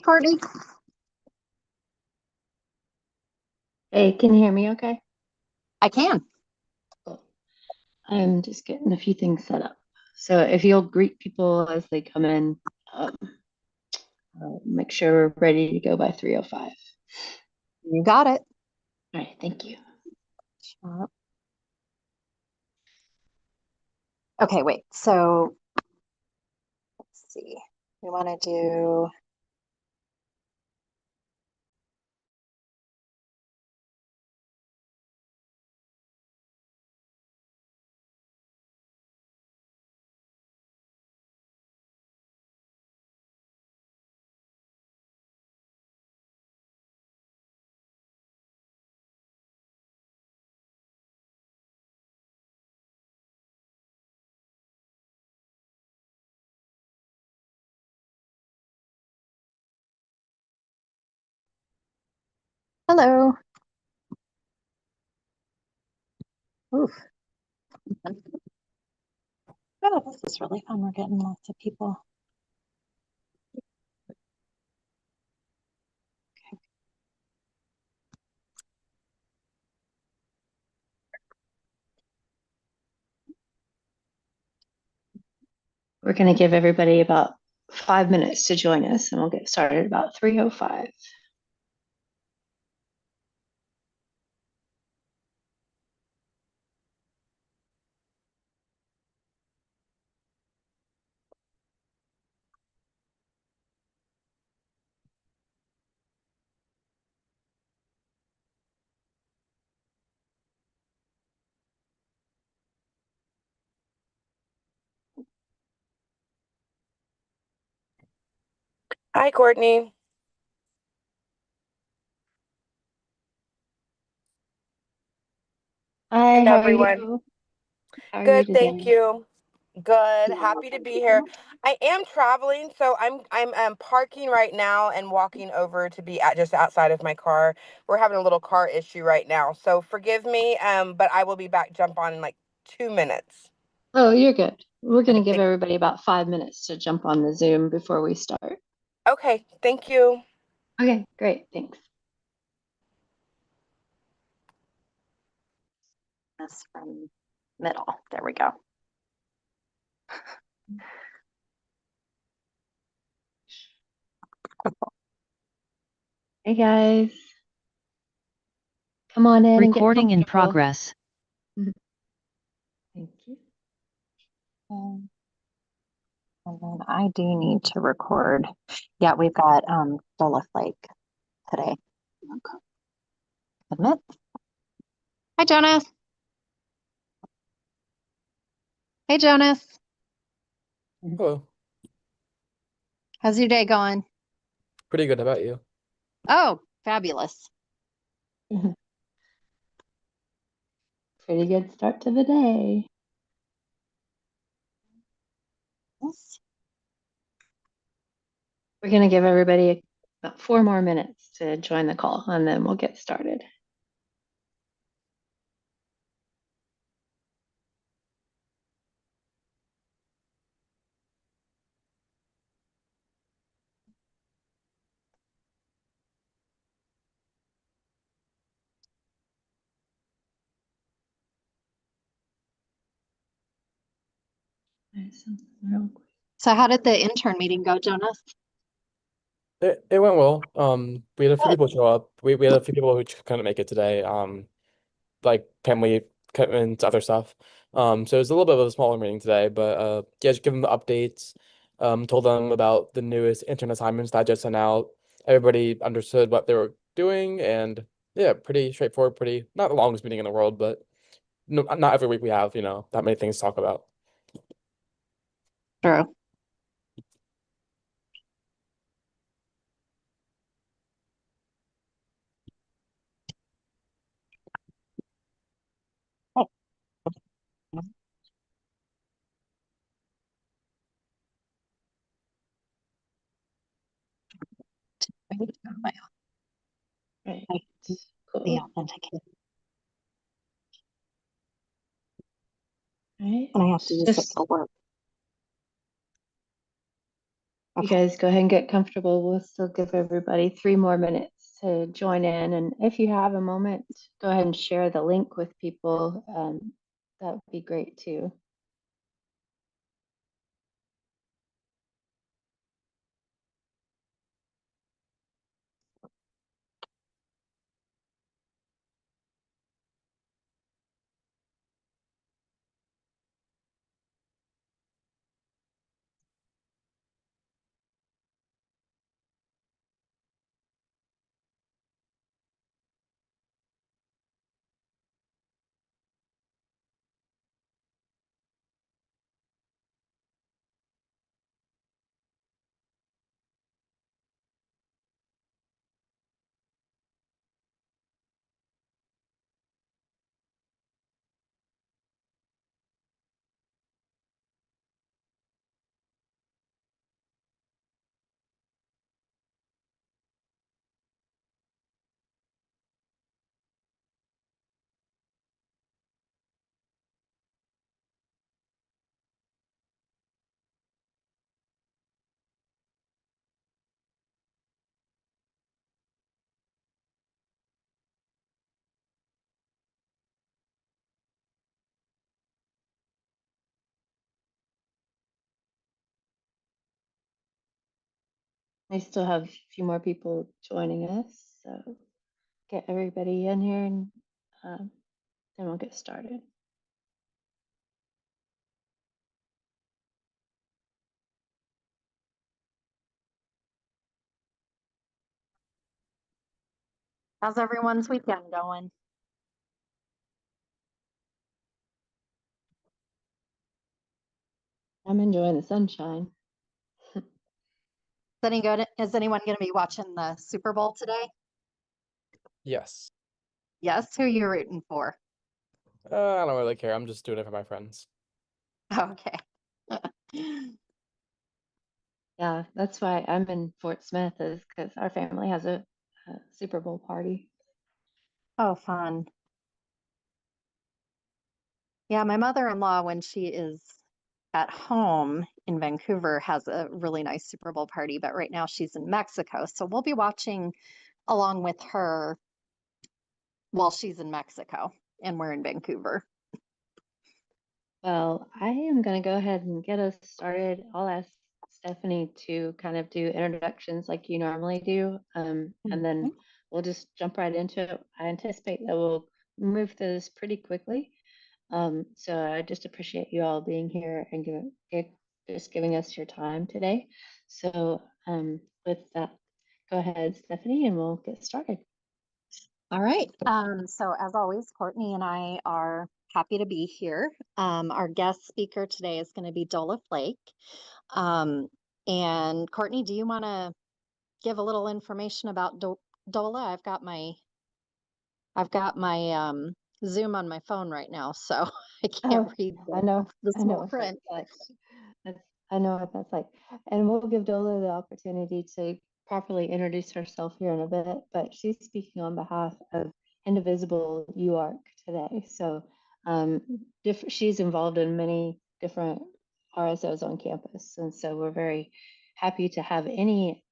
Courtney. Hey, can you hear me okay? I can. Cool. I'm just getting a few things set up. So if you'll greet people as they come in, I'll make sure we're ready to go by 3:05. You got it. All right, thank you. Sure. Okay, wait. So let's see. We want to do. Hello. Oof. Oh, this is really fun. We're getting lots of people. We're going to give everybody about 5 minutes to join us, and we'll get started about 3:05. Hi, Courtney. Hi, And how are everyone. you? How are you Good, thank today? you. Good. Happy to be here. I am traveling, so I'm parking right now and walking over to be at just outside of my car. We're having a little car issue right now, so forgive me. But I will be back. Jump on in like 2 minutes. Oh, you're good. We're going Okay, to give everybody about 5 minutes to jump on the Zoom before we start. okay, thank you. Okay, great. Thanks. This from middle. There we go. Hey, guys. Come on in and get Recording in comfortable. progress. Thank you. And then I do need to record. Yeah, we've got Dola Flake today. Admit. Hi, Jonas. Hey, Jonas. Hello. How's your day going? Pretty good. How about you? Oh, fabulous. Pretty good start to the day. Yes. We're going to give everybody about 4 more minutes to join the call, and then we'll get started. So how did the intern meeting go, Jonas? It went well. We had a few Good. people show up. We had a few people who couldn't make it today. Like family commitments, other stuff. So it was a little bit of a smaller meeting today, but yeah, just give them the updates. Told them about the newest intern assignments that I just sent out. Everybody understood what they were doing, and yeah, pretty straightforward. Pretty not the longest meeting in the world, but no, not every week we have that many things to talk about. True. Hey. Right. The Cool. authenticator. Right. And I have to just hit Just go work. You guys go ahead and get comfortable. We'll still give everybody 3 more minutes to join in. And if you have a moment, go ahead and share the link with people. That would be great too. I still have a few more people joining us, so get everybody in here and then we'll get started. How's everyone's weekend going? I'm enjoying the sunshine. Is anyone going to be watching the Super Bowl today? Yes. Yes, who are you rooting for? I don't really care. I'm just doing it for my friends. Okay. Yeah, that's why I'm in Fort Smith, is because our family has a Super Bowl party. Oh, fun. Yeah, my mother-in-law, when she is at home in Vancouver, has a really nice Super Bowl party, but right now she's in Mexico. So we'll be watching along with her while she's in Mexico and we're in Vancouver. Well, I am going to go ahead and get us started. I'll ask Stephanie to kind of do introductions like you normally do, and then Okay. we'll just jump right into it. I anticipate that we'll move through this pretty quickly. So I just appreciate you all being here and just giving us your time today. So with that, go ahead, Stephanie, and we'll get started. All right. So as always, Courtney and I are happy to be here. Our guest speaker today is going to be Dola Flake. And Courtney, do you want to give a little information about Dola? I've got my Zoom on my phone right now, so I can't Oh, read I know, the I know small what that's print. like. That's, I know what that's like. And we'll give Dola the opportunity to properly introduce herself here in a bit, but she's speaking on behalf of Indivisible UARC today. So she's involved in many different RSOs on campus. And so we're very happy to have any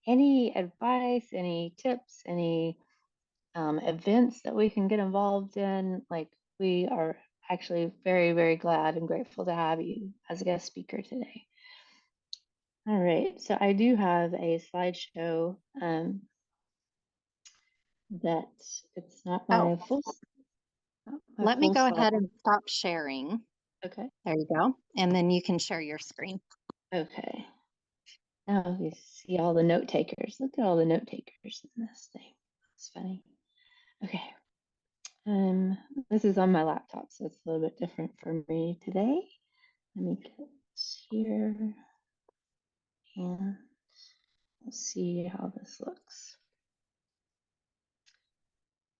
any advice, any tips, any events that we can get involved in. Like, we are actually very, very glad and grateful to have you as a guest speaker today. All right, so I do have a slideshow that it's not my full. Let me go Slide. ahead and stop sharing. Okay. There you go. And then you can share your screen. Okay. Now you see all the note takers. Look at all the note takers in this thing. It's funny. Okay. This is on my laptop, so it's a little bit different for me today. Let me get here and let's see how this looks.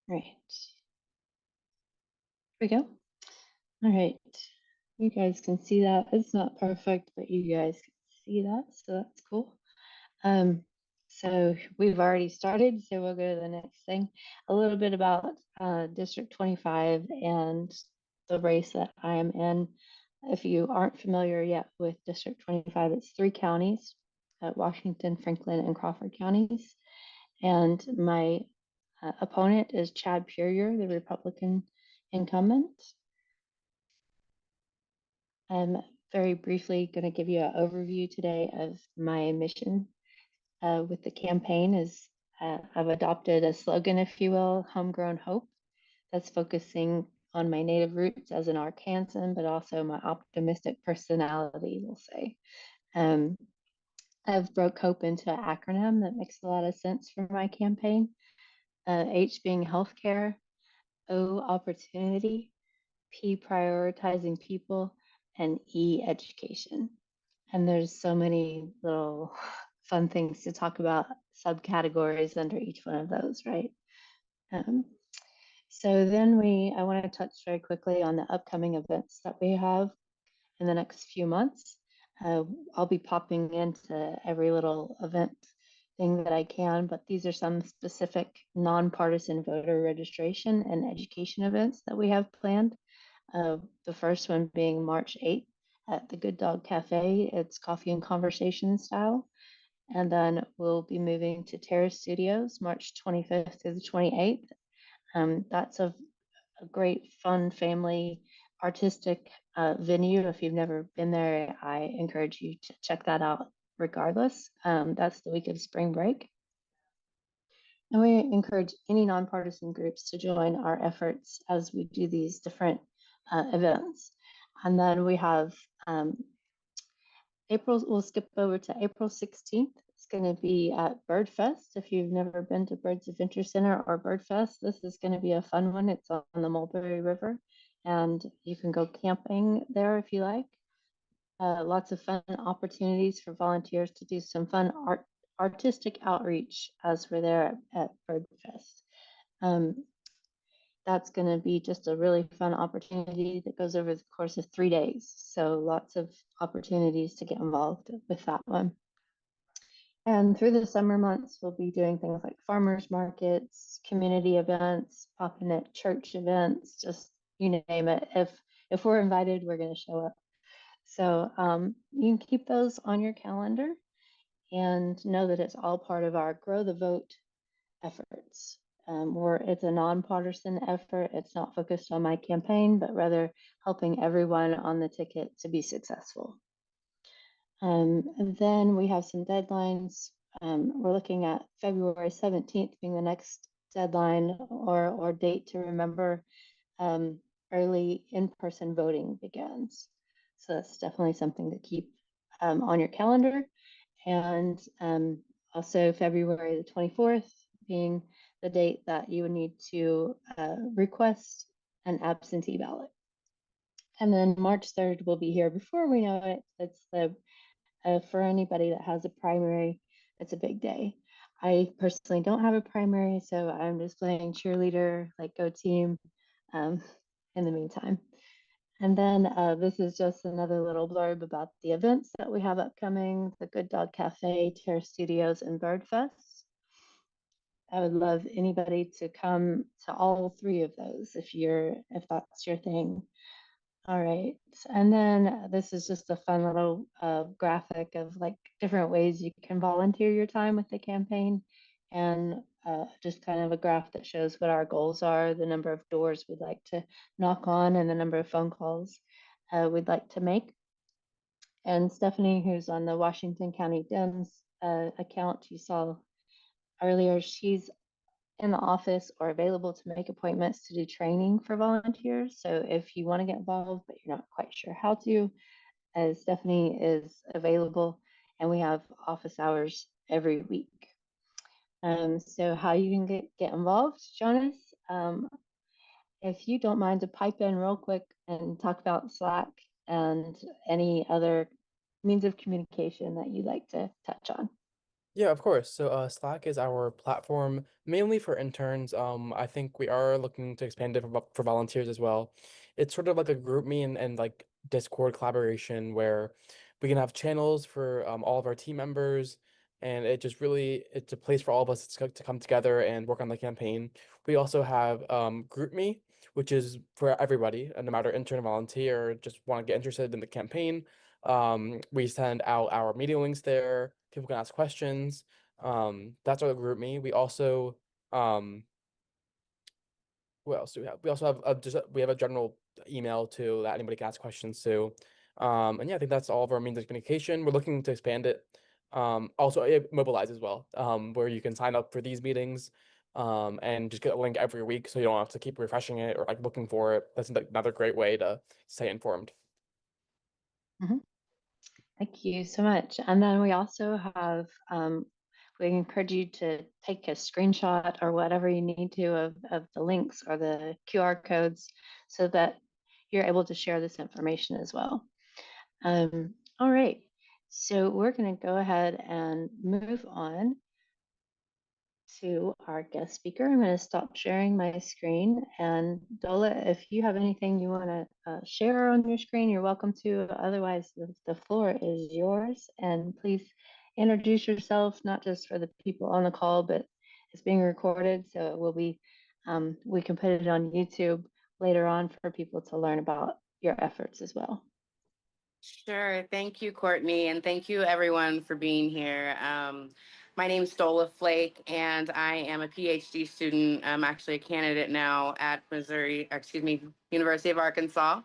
Right. Here we go. All right. You guys can see that. It's not perfect, but you guys can see that, so that's cool. So we've already started, so we'll go to the next thing. A little bit about District 25 and the race that I am in. If you aren't familiar yet with District 25, it's 3 counties, Washington, Franklin, and Crawford counties. And my opponent is Chad Puryear, the Republican incumbent. I'm very briefly going to give you an overview today of my mission with the campaign. I've adopted a slogan, if you will, Homegrown Hope, that's focusing on my native roots as an Arkansan, but also my optimistic personality, we'll say. I've broke hope into an acronym that makes a lot of sense for my campaign. H being healthcare, O opportunity, P prioritizing people, and E education. And there's so many little fun things to talk about, subcategories under each one of those, right? So then I want to touch very quickly on the upcoming events that we have in the next few months. I'll be popping into every little event thing that I can, but these are some specific nonpartisan voter registration and education events that we have planned. The first one being March 8th at the Good Dog Cafe. It's coffee and conversation style. And then we'll be moving to Terrace Studios March 25th through the 28th. That's a great, fun, family, artistic venue. If you've never been there, I encourage you to check that out regardless. That's the week of spring break. And we encourage any nonpartisan groups to join our efforts as we do these different events. And then we have we'll skip over to April 16th. It's going to be at Bird Fest. If you've never been to Birds Adventure Center or Bird Fest, this is going to be a fun one. It's on the Mulberry River, and you can go camping there if you like. Lots of fun opportunities for volunteers to do some fun artistic outreach as we're there at Bird Fest. That's going to be just a really fun opportunity that goes over the course of 3 days. So lots of opportunities to get involved with that one. And through the summer months, we'll be doing things like farmers markets, community events, popping at church events, just you name it. If we're invited, we're going to show up. So you can keep those on your calendar and know that it's all part of our Grow the Vote efforts. It's a nonpartisan effort. It's not focused on my campaign, but rather helping everyone on the ticket to be successful. And then we have some deadlines. We're looking at February 17th being the next deadline or date to remember. Early in-person voting begins. So that's definitely something to keep on your calendar. And also February the 24th being the date that you would need to request an absentee ballot. And then March 3rd will be here before we know it. It's for anybody that has a primary, it's a big day. I personally don't have a primary, so I'm just playing cheerleader, like go team in the meantime. And then this is just another little blurb about the events that we have upcoming: the Good Dog Cafe, Terrace Studios, and Bird Fest. I would love anybody to come to all 3 of those if that's your thing. All right, and then this is just a fun little graphic of like different ways you can volunteer your time with the campaign, and just kind of a graph that shows what our goals are, the number of doors we'd like to knock on, and the number of phone calls we'd like to make. And Stephanie, who's on the Washington County Dems account you saw earlier, she's in the office or available to make appointments to do training for volunteers. So if you want to get involved, but you're not quite sure how to, Stephanie is available, and we have office hours every week. So how you can get involved, Jonas? If you don't mind to pipe in real quick and talk about Slack and any other means of communication that you'd like to touch on. Yeah, of course. So Slack is our platform mainly for interns. I think we are looking to expand it for volunteers as well. It's sort of like a group me and like Discord collaboration where we can have channels for all of our team members, and it's a place for all of us to come together and work on the campaign. We also have group me, which is for everybody, and no matter intern or volunteer, just want to get interested in the campaign. We send out our meeting links there. People can ask questions. That's our group me. We also what else do we have? We also have we have a general email too that anybody can ask questions to. And yeah, I think that's all of our means of communication. We're looking to expand it. Also it Mobilize as well, where you can sign up for these meetings, and just get a link every week so you don't have to keep refreshing it or like looking for it. That's another great way to stay informed. Thank you so much. And then we also have, we encourage you to take a screenshot or whatever you need to of the links or the QR codes so that you're able to share this information as well. All right, so we're going to go ahead and move on to our guest speaker. I'm going to stop sharing my screen. And Dola, if you have anything you want to share on your screen, you're welcome to. Otherwise, the floor is yours. And please introduce yourself, not just for the people on the call, but it's being recorded. So it will be, we can put it on YouTube later on for people to learn about your efforts as well. Sure. Thank you, Courtney, and thank you everyone for being here. My name is Dola Flake, and I am a PhD student. I'm actually a candidate now at University of Arkansas,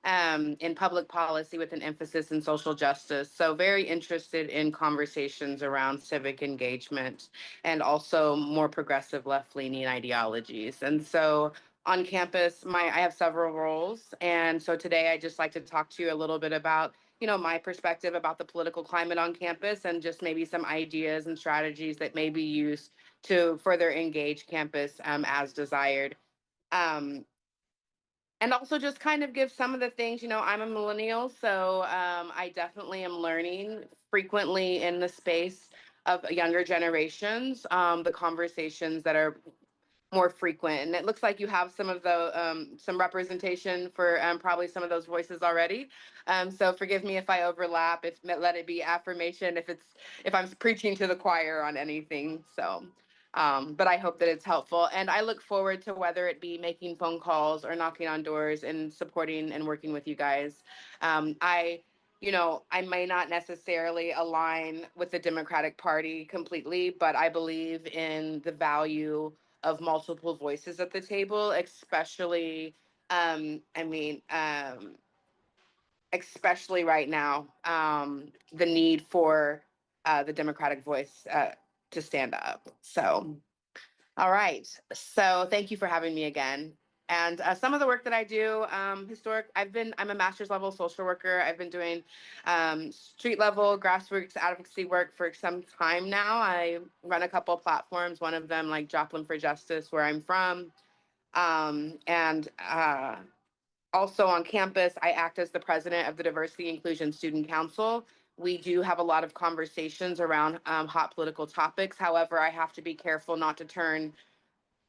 in public policy with an emphasis in social justice. So very interested in conversations around civic engagement and also more progressive left-leaning ideologies. And so on campus, I have several roles. And so today I just like to talk to you a little bit about, my perspective about the political climate on campus and just maybe some ideas and strategies that may be used to further engage campus as desired. And also just kind of give some of the things, I'm a millennial, so I definitely am learning frequently in the space of younger generations, the conversations that are more frequent. And it looks like you have some of the some representation for probably some of those voices already. So forgive me if I overlap, if let it be affirmation, if I'm preaching to the choir on anything. So but I hope that it's helpful. And I look forward to whether it be making phone calls or knocking on doors and supporting and working with you guys. I may not necessarily align with the Democratic Party completely, but I believe in the value of multiple voices at the table, especially, especially right now, the need for the Democratic voice to stand up. So, all right. So thank you for having me again. And some of the work that I do, I'm a master's level social worker. I've been doing street level grassroots advocacy work for some time now. I run a couple of platforms, one of them like Joplin for Justice, where I'm from. And also on campus, I act as the president of the Diversity Inclusion Student Council. We do have a lot of conversations around hot political topics. However, I have to be careful not to turn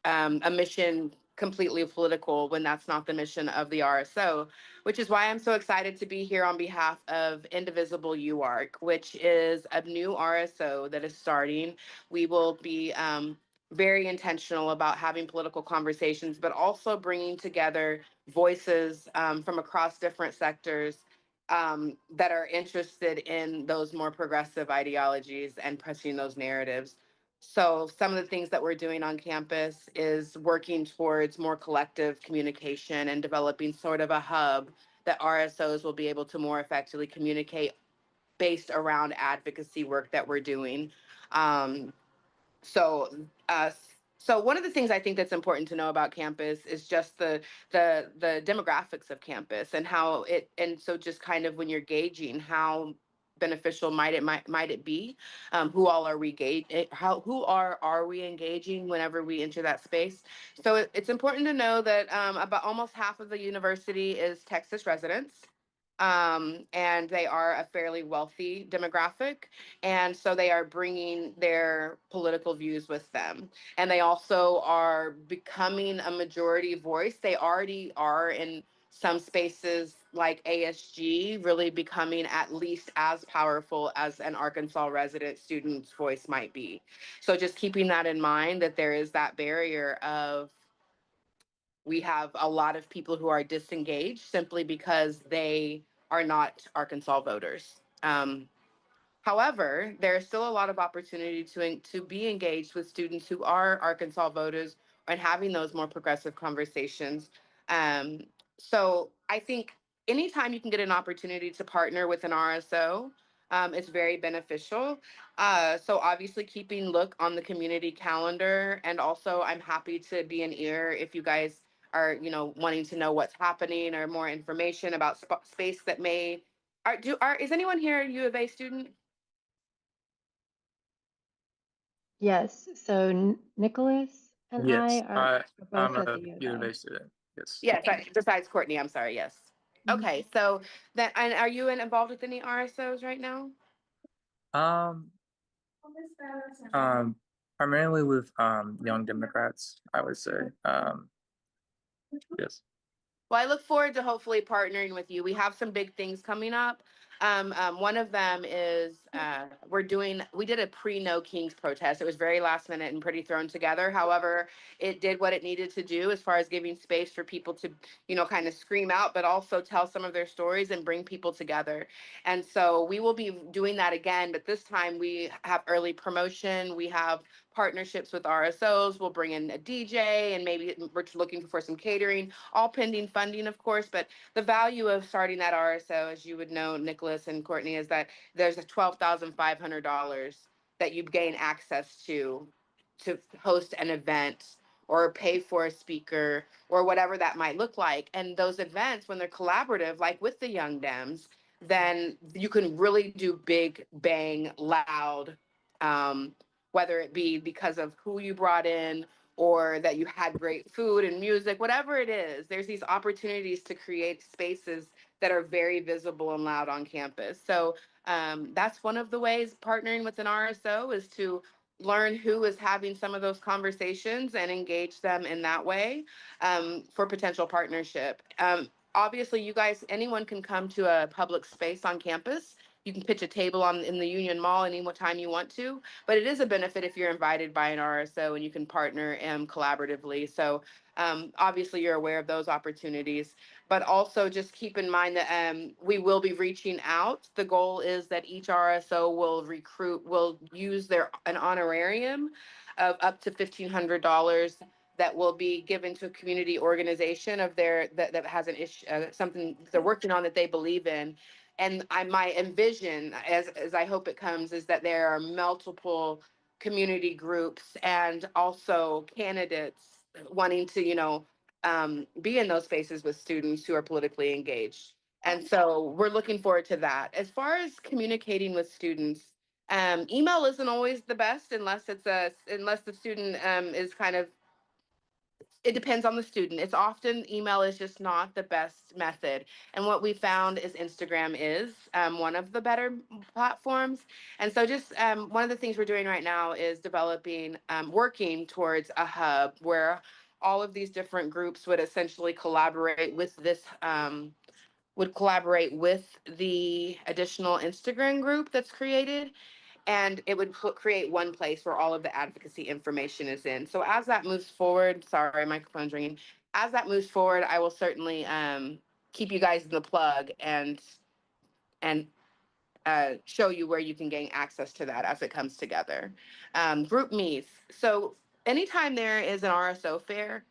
a mission completely political when that's not the mission of the RSO, which is why I'm so excited to be here on behalf of Indivisible UARC, which is a new RSO that is starting. We will be very intentional about having political conversations, but also bringing together voices from across different sectors that are interested in those more progressive ideologies and pressing those narratives. So some of the things that we're doing on campus is working towards more collective communication and developing sort of a hub that RSOs will be able to more effectively communicate based around advocacy work that we're doing. Um, so, uh, so one of the things I think that's important to know about campus is just the demographics of campus and how it, and so just kind of when you're gauging how beneficial might it be, who all are we who are we engaging whenever we enter that space. So it's important to know that about almost half of the university is Texas residents. And they are a fairly wealthy demographic. And so they are bringing their political views with them. And they also are becoming a majority voice. They already are in some spaces like ASG, really becoming at least as powerful as an Arkansas resident student's voice might be. So just keeping that in mind, that there is that barrier of we have a lot of people who are disengaged simply because they are not Arkansas voters. However, there is still a lot of opportunity to be engaged with students who are Arkansas voters and having those more progressive conversations. Um, so I think anytime you can get an opportunity to partner with an RSO, it's very beneficial. So obviously keeping look on the community calendar, and also I'm happy to be an ear if you guys are, wanting to know what's happening or more information about space that may is anyone here a U of A student? Yes, so Nicholas and Yes, are I'm both at a the U U of of A. A student. Yes. Yes, besides Courtney, I'm sorry, yes. Mhm. Okay, so then, and are you involved with any RSOs right now? Um, um, Primarily with Young Democrats, I would say. Yes. Well, I look forward to hopefully partnering with you. We have some big things coming up. One of them is we did a pre-No Kings protest. It was very last minute and pretty thrown together. However, it did what it needed to do as far as giving space for people to, kind of scream out, but also tell some of their stories and bring people together. And so we will be doing that again, but this time we have early promotion. We have partnerships with RSOs. We'll bring in a DJ, and maybe we're looking for some catering, all pending funding, of course. But the value of starting that RSO, as you would know, Nicholas and Courtney, is that there's a $12,500 that you gain access to host an event or pay for a speaker or whatever that might look like. And those events, when they're collaborative, like with the Young Dems, then you can really do big, bang, loud, um, whether it be because of who you brought in or that you had great food and music, whatever it is, there's these opportunities to create spaces that are very visible and loud on campus. So that's one of the ways partnering with an RSO is to learn who is having some of those conversations and engage them in that way for potential partnership. Obviously, you guys, anyone can come to a public space on campus. You can pitch a table in the Union Mall any time you want to, but it is a benefit if you're invited by an RSO and you can partner collaboratively. So obviously you're aware of those opportunities, but also just keep in mind that we will be reaching out. The goal is that each RSO will use an honorarium of up to $1,500 that will be given to a community organization of that has an issue, something they're working on that they believe in. And my envision, as I hope it comes, is that there are multiple community groups and also candidates wanting to, be in those spaces with students who are politically engaged. And so we're looking forward to that. As far as communicating with students, email isn't always the best unless the student is kind of, it depends on the student. It's often email is just not the best method. And what we found is Instagram is one of the better platforms. And so just one of the things we're doing right now is working towards a hub where all of these different groups would essentially collaborate with the additional Instagram group that's created, and it would create one place where all of the advocacy information is in. So as that moves forward, sorry, microphone's ringing. As that moves forward, I will certainly keep you guys in the plug and show you where you can gain access to that as it comes together. Group meets. So anytime there is an RSO fair,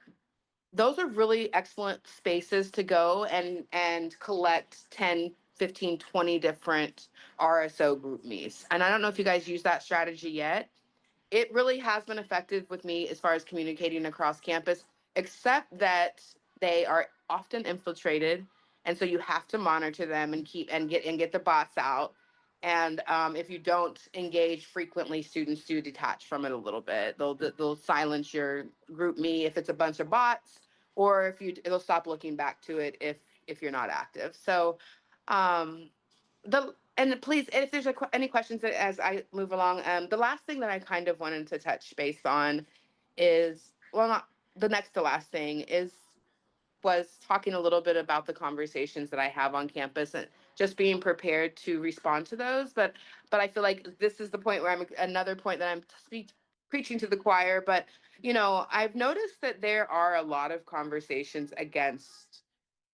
those are really excellent spaces to go and collect 10, 15, 20 different RSO group meets. And I don't know if you guys use that strategy yet. It really has been effective with me as far as communicating across campus, except that they are often infiltrated. And so you have to monitor them and get the bots out. And if you don't engage frequently, students do detach from it a little bit. They'll silence your group me if it's a bunch of bots, or they'll stop looking back to it if you're not active. So please, if there's any questions as I move along, the last thing that I kind of wanted to touch base on is, well, not the next to last thing was talking a little bit about the conversations that I have on campus and just being prepared to respond to those. But I feel like this is the point where another point that I'm preaching to the choir, but I've noticed that there are a lot of conversations against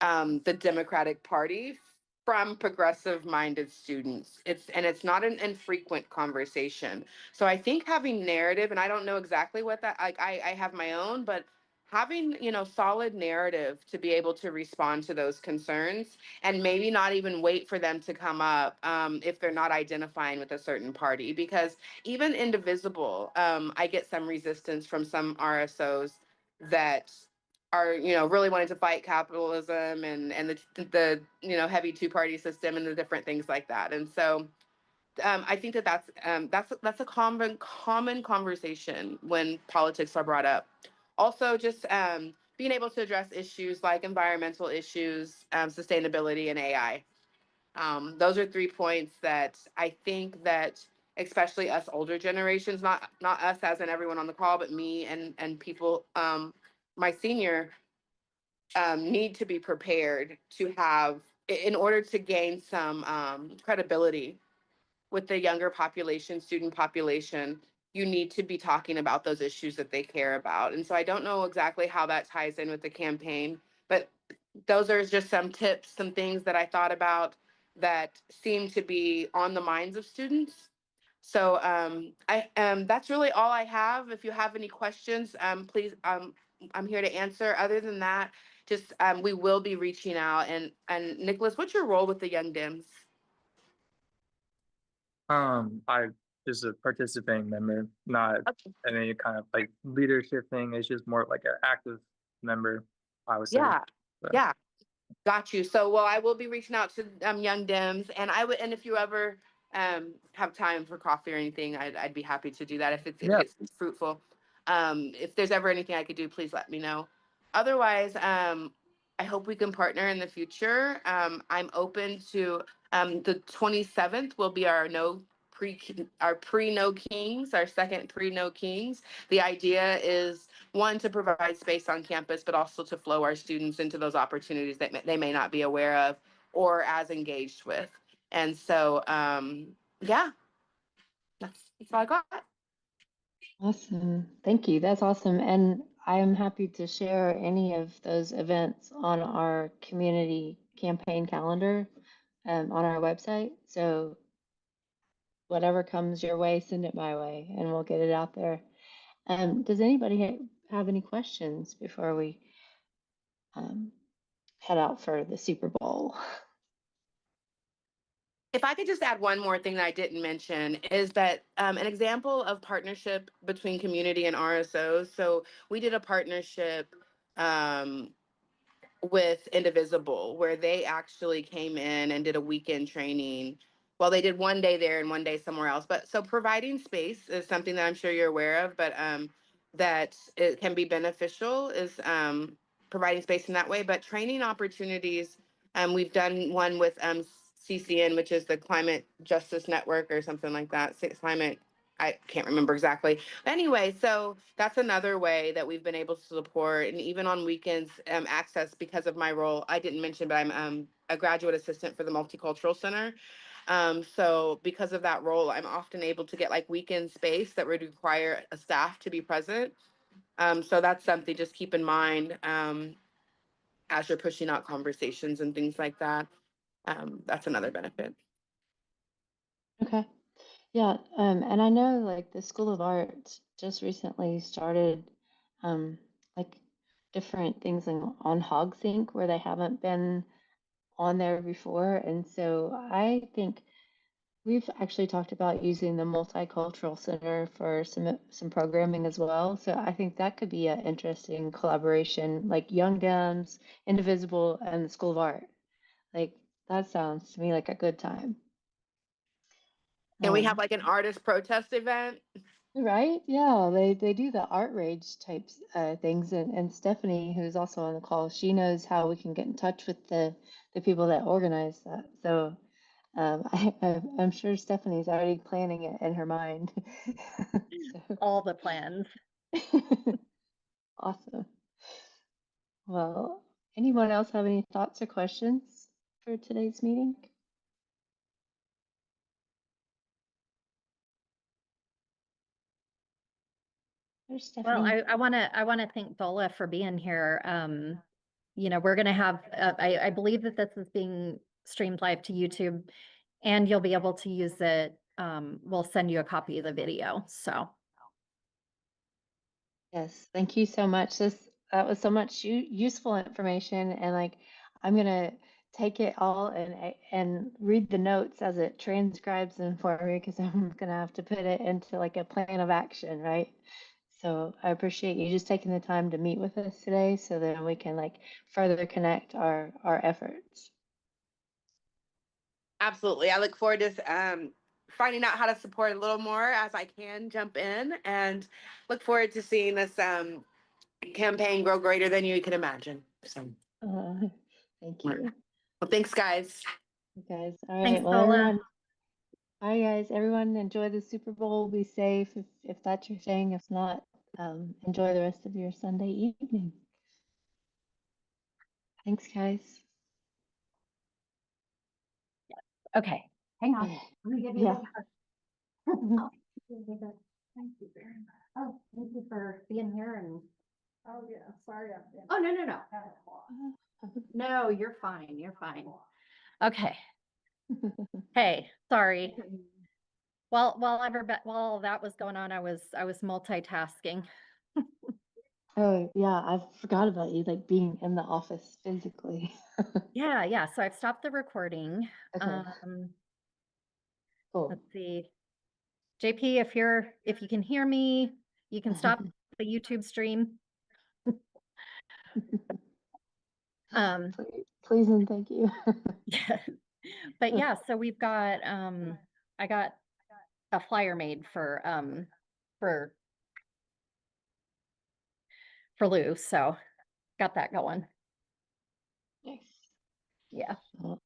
the Democratic Party from progressive-minded students. It's not an infrequent conversation. So I think having narrative, and I don't know exactly what that, I have my own, but having solid narrative to be able to respond to those concerns, and maybe not even wait for them to come up if they're not identifying with a certain party. Because even Indivisible, I get some resistance from some RSOs that are really wanting to fight capitalism and the heavy two-party system and the different things like that. And so I think that's a common conversation when politics are brought up. Also, just being able to address issues like environmental issues, sustainability, and AI. Those are 3 points that I think that especially us older generations, not us as in everyone on the call, but me and people, my senior, need to be prepared to have in order to gain some credibility with the younger population, student population. You need to be talking about those issues that they care about. And so I don't know exactly how that ties in with the campaign, but those are just some tips, some things that I thought about that seem to be on the minds of students. So that's really all I have. If you have any questions, please, I'm here to answer. Other than that, just we will be reaching out. And Nicholas, what's your role with the Young Dems? I just a participating member, not Okay. any kind of like leadership thing. It's just more like an active member, I would say. Yeah, So, yeah. Got you. So, well, I will be reaching out to Young Dems, and and if you ever have time for coffee or anything, I'd be happy to do that if yeah. it's fruitful. If there's ever anything I could do, please let me know. Otherwise, I hope we can partner in the future. I'm open to the 27th will be our pre No Kings, our second pre No Kings. The idea is one, to provide space on campus, but also to flow our students into those opportunities that they may not be aware of or as engaged with. And so, yeah, that's all I got. Awesome. Thank you. That's awesome. And I am happy to share any of those events on our community campaign calendar on our website. So whatever comes your way, send it my way and we'll get it out there. Does anybody have any questions before we head out for the Super Bowl? If I could just add one more thing that I didn't mention is that an example of partnership between community and RSOs. So we did a partnership with Indivisible, where they actually came in and did a weekend training. Well, they did one day there and one day somewhere else. But so providing space is something that I'm sure you're aware of, but that it can be beneficial is providing space in that way. But training opportunities, we've done one with CCN, which is the Climate Justice Network or something like that. Climate, I can't remember exactly. Anyway, so that's another way that we've been able to support, and even on weekends, access because of my role. I didn't mention, but I'm a graduate assistant for the Multicultural Center. So because of that role, I'm often able to get like weekend space that would require a staff to be present. So that's something just keep in mind as you're pushing out conversations and things like that. That's another benefit. Okay. Yeah, and I know like the School of Art just recently started like different things on HogSync where they haven't been on there before. And so I think we've actually talked about using the Multicultural Center for some programming as well. So I think that could be an interesting collaboration, like Young Dems, Indivisible, and the School of Art. Like that sounds to me like a good time. Can we have like an artist protest event? Right? Yeah, they do the art rage types things, and Stephanie, who's also on the call, she knows how we can get in touch with the people that organize that. So I'm sure Stephanie's already planning it in her mind. So, All the plans. awesome. Well, anyone else have any thoughts or questions for today's meeting? There's Well, Stephanie. I want to thank Dola for being here. You know, we're going to have, I believe that this is being streamed live to YouTube, and you'll be able to use it. We'll send you a copy of the video. So, Yes, thank you so much. That was so much useful information, and like I'm gonna take it all and read the notes as it transcribes them for me because I'm gonna have to put it into like a plan of action, right? So I appreciate you just taking the time to meet with us today, so that we can like further connect our efforts. Absolutely. I look forward to finding out how to support a little more as I can jump in, and look forward to seeing this campaign grow greater than you can imagine. So, Thank you, well, thanks, guys. guys. All right, thanks, well, Dola. everyone. Bye, guys. Everyone, enjoy the Super Bowl. Be safe if that's your thing. If not, enjoy the rest of your Sunday evening. Thanks, guys. Okay, hang on. Okay. Let me give you Yeah. Oh, thank you very much. Oh, thank you for being here and. Oh, yeah, sorry. Oh, no, no, no. No, you're fine. You're fine. Okay. Hey, sorry. While that was going on, I was multitasking. Oh, yeah, I forgot about you, like being in the office physically. Yeah, yeah. So I've stopped the recording. Okay, cool. Let's see. JP, if you can hear me, you can stop the YouTube stream. Please and thank you. Yeah. But yeah, so we've got I got a flyer made for Lou, so got that going. Nice. Yeah. Well,